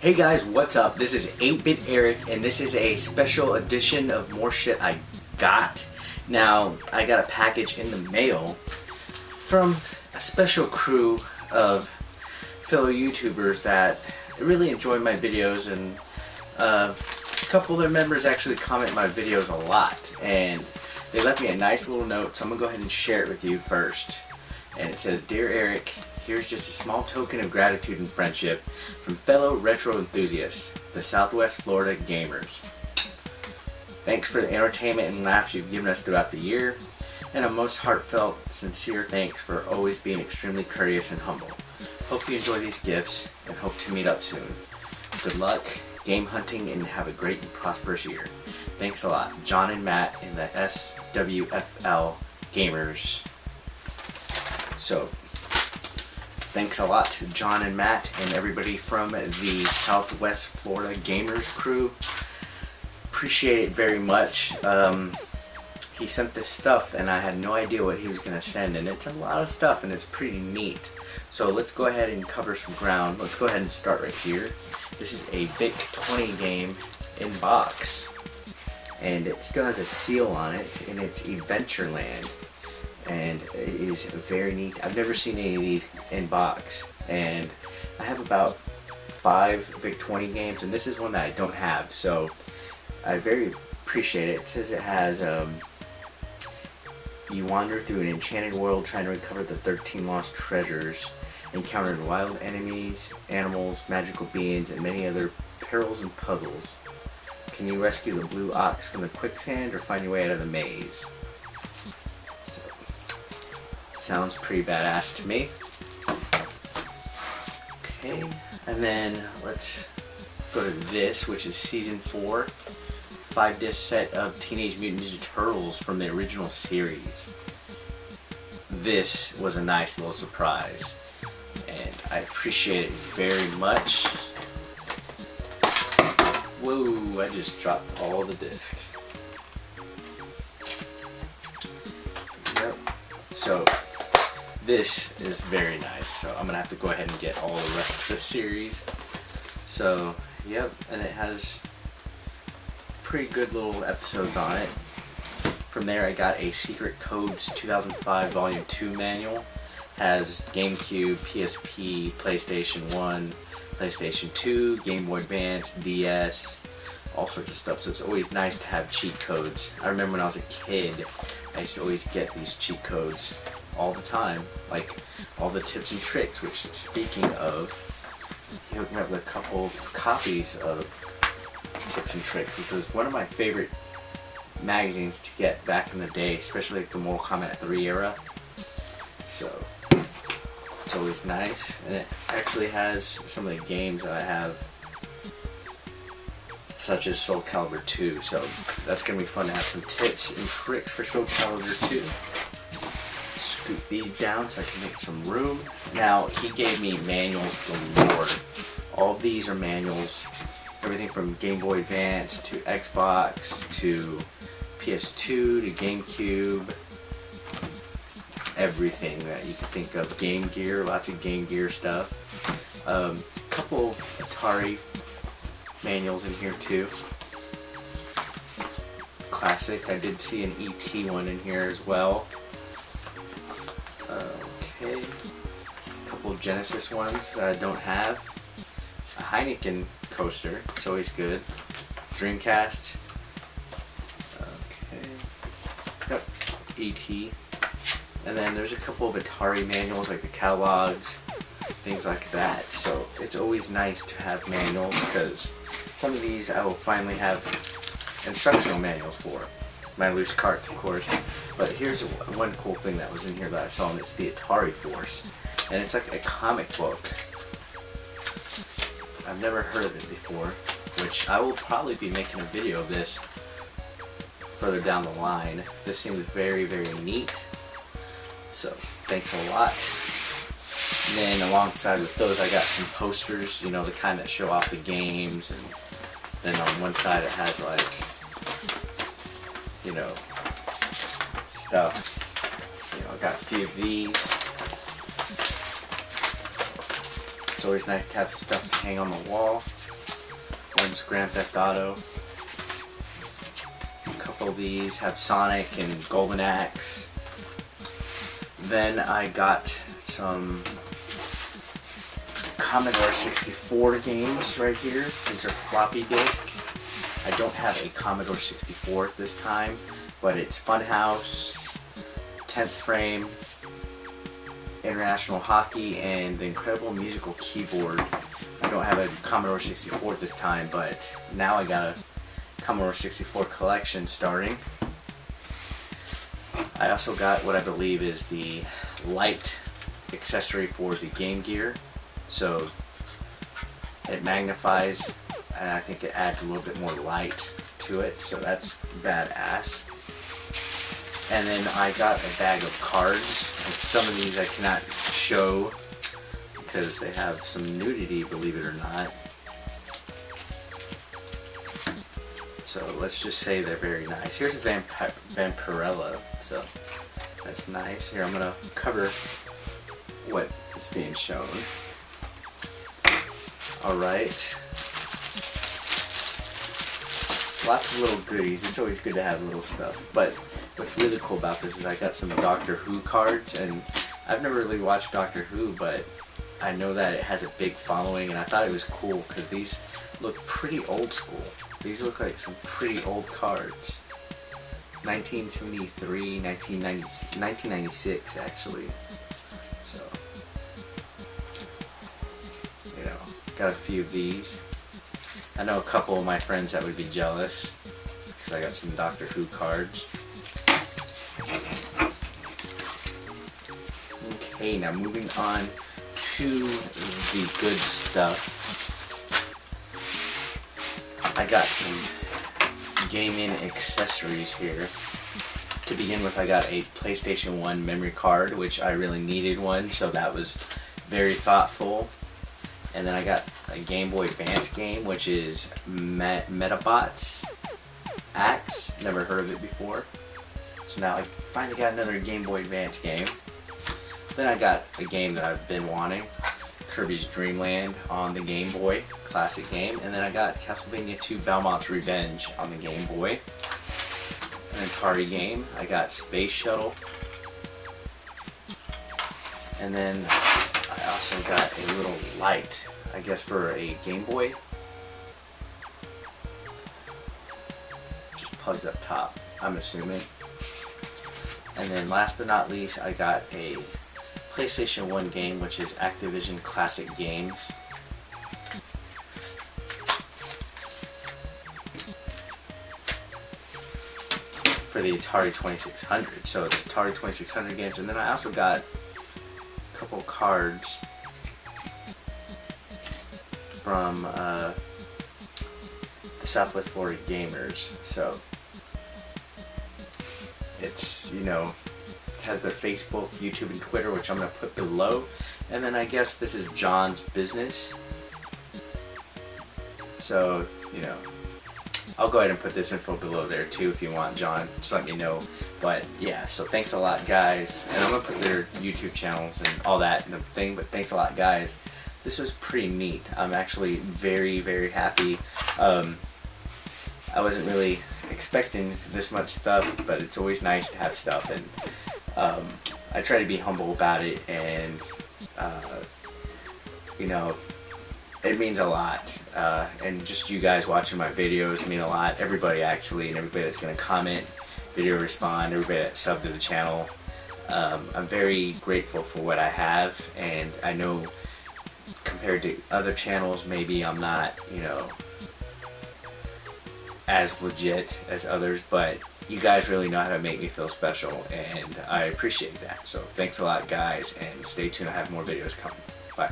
Hey guys, what's up? This is 8-Bit Eric, and this is a special edition of more shit I got. Now, I got a package in the mail from a special crew of fellow YouTubers that really enjoy my videos, and a couple of their members actually comment my videos a lot, and they left me a nice little note, so I'm gonna go ahead and share it with you first. And it says, "Dear Eric, here's just a small token of gratitude and friendship from fellow retro enthusiasts, the Southwest Florida gamers. Thanks for the entertainment and laughs you've given us throughout the year, and a most heartfelt, sincere thanks for always being extremely courteous and humble. Hope you enjoy these gifts and hope to meet up soon. Good luck, game hunting, and have a great and prosperous year. Thanks a lot, John and Matt in the SWFL Gamers." So, thanks a lot to John and Matt and everybody from the Southwest Florida Gamers crew. Appreciate it very much. He sent this stuff and I had no idea what he was going to send, and it's a lot of stuff and it's pretty neat. So let's go ahead and cover some ground. Let's go ahead and start right here. This is a Vic 20 game in box, and it still has a seal on it, and it's Adventureland. And it is very neat. I've never seen any of these in box, and I have about 5 Vic 20 games, and this is one that I don't have, so I very appreciate it. It says it has you wander through an enchanted world trying to recover the 13 lost treasures, encountering wild enemies, animals, magical beings, and many other perils and puzzles. Can you rescue the blue ox from the quicksand or find your way out of the maze? Sounds pretty badass to me. Okay, and then let's go to this, which is Season 4, 5-disc set of Teenage Mutant Ninja Turtles from the original series. This was a nice little surprise, and I appreciate it very much. Whoa, I just dropped all the discs. Yep, so this is very nice, so I'm gonna have to go ahead and get all the rest of the series. So, yep, and it has pretty good little episodes on it. From there, I got a Secret Codes 2005 Volume 2 manual. Has GameCube, PSP, PlayStation 1, PlayStation 2, Game Boy Advance, DS, all sorts of stuff. So it's always nice to have cheat codes. I remember when I was a kid, I used to always get these cheat codes all the time, like all the tips and tricks, which, speaking of, he hooked me up with a couple of copies of Tips and Tricks, which was one of my favorite magazines to get back in the day, especially like the Mortal Kombat 3 era. So it's always nice, and it actually has some of the games that I have, such as Soul Calibur 2, so that's going to be fun to have some tips and tricks for Soul Calibur 2. Scoop these down so I can make some room. Now, he gave me manuals galore. All of these are manuals. Everything from Game Boy Advance to Xbox to PS2 to GameCube. Everything that you can think of. Game Gear, lots of Game Gear stuff. A couple of Atari manuals in here too. Classic. I did see an ET one in here as well. Okay, a couple of Genesis ones that I don't have. A Heineken coaster, it's always good. Dreamcast. Okay, yep, ET. And then there's a couple of Atari manuals, like the catalogs, things like that. So it's always nice to have manuals, because some of these I will finally have instructional manuals for. My loose carts, of course. But here's one cool thing that was in here that I saw, and it's the Atari Force. And it's like a comic book. I've never heard of it before, which I will probably be making a video of this further down the line. This seems very, very neat. So, thanks a lot. And then alongside with those, I got some posters, you know, the kind that show off the games. And then on one side it has, like, you know, stuff. You know, I got a few of these. It's always nice to have stuff to hang on the wall. One's Grand Theft Auto. A couple of these have Sonic and Golden Axe. Then I got some Commodore 64 games right here. These are floppy disk. I don't have a Commodore 64 at this time, but it's Funhouse, 10th Frame, International Hockey, and the Incredible Musical Keyboard. I don't have a Commodore 64 at this time, but now I got a Commodore 64 collection starting. I also got what I believe is the light accessory for the Game Gear. So it magnifies, and I think it adds a little bit more light to it, so that's badass. And then I got a bag of cards. And some of these I cannot show because they have some nudity, believe it or not. So let's just say they're very nice. Here's a Vampirella, so that's nice. Here, I'm gonna cover what is being shown. Alright. Lots of little goodies. It's always good to have little stuff. But what's really cool about this is I got some Doctor Who cards, and I've never really watched Doctor Who, but I know that it has a big following, and I thought it was cool because these look pretty old school. These look like some pretty old cards. 1973, 1996 actually. So, you know, got a few of these. I know a couple of my friends that would be jealous because I got some Doctor Who cards. Okay, now moving on to the good stuff. I got some gaming accessories here. To begin with, I got a PlayStation 1 memory card, which I really needed one, so that was very thoughtful. And then I got a Game Boy Advance game, which is Metabots Axe. Never heard of it before. So now I finally got another Game Boy Advance game. Then I got a game that I've been wanting, Kirby's Dream Land on the Game Boy, classic game. And then I got Castlevania 2 Valmont's Revenge on the Game Boy. An Atari game. I got Space Shuttle. And then I also got a little light, I guess for a Game Boy. Just plugs up top, I'm assuming. And then last but not least, I got a PlayStation 1 game, which is Activision Classic Games. For the Atari 2600. So it's Atari 2600 games. And then I also got a couple cards from the Southwest Florida Gamers. So it's, you know, it has their Facebook, YouTube, and Twitter, which I'm going to put below. And then I guess this is John's business. So, you know, I'll go ahead and put this info below there too if you want, John. Just let me know. But yeah, so thanks a lot, guys. And I'm going to put their YouTube channels and all that in the thing, but thanks a lot, guys. This was pretty neat. I'm actually very, very happy. I wasn't really expecting this much stuff, but it's always nice to have stuff, and I try to be humble about it, and you know, it means a lot, and just you guys watching my videos mean a lot. Everybody actually, and everybody that's going to comment, video respond, everybody that subbed to the channel. I'm very grateful for what I have, and I know compared to other channels, maybe I'm not, you know, as legit as others, but you guys really know how to make me feel special, and I appreciate that. So thanks a lot, guys, and stay tuned. I have more videos coming. Bye.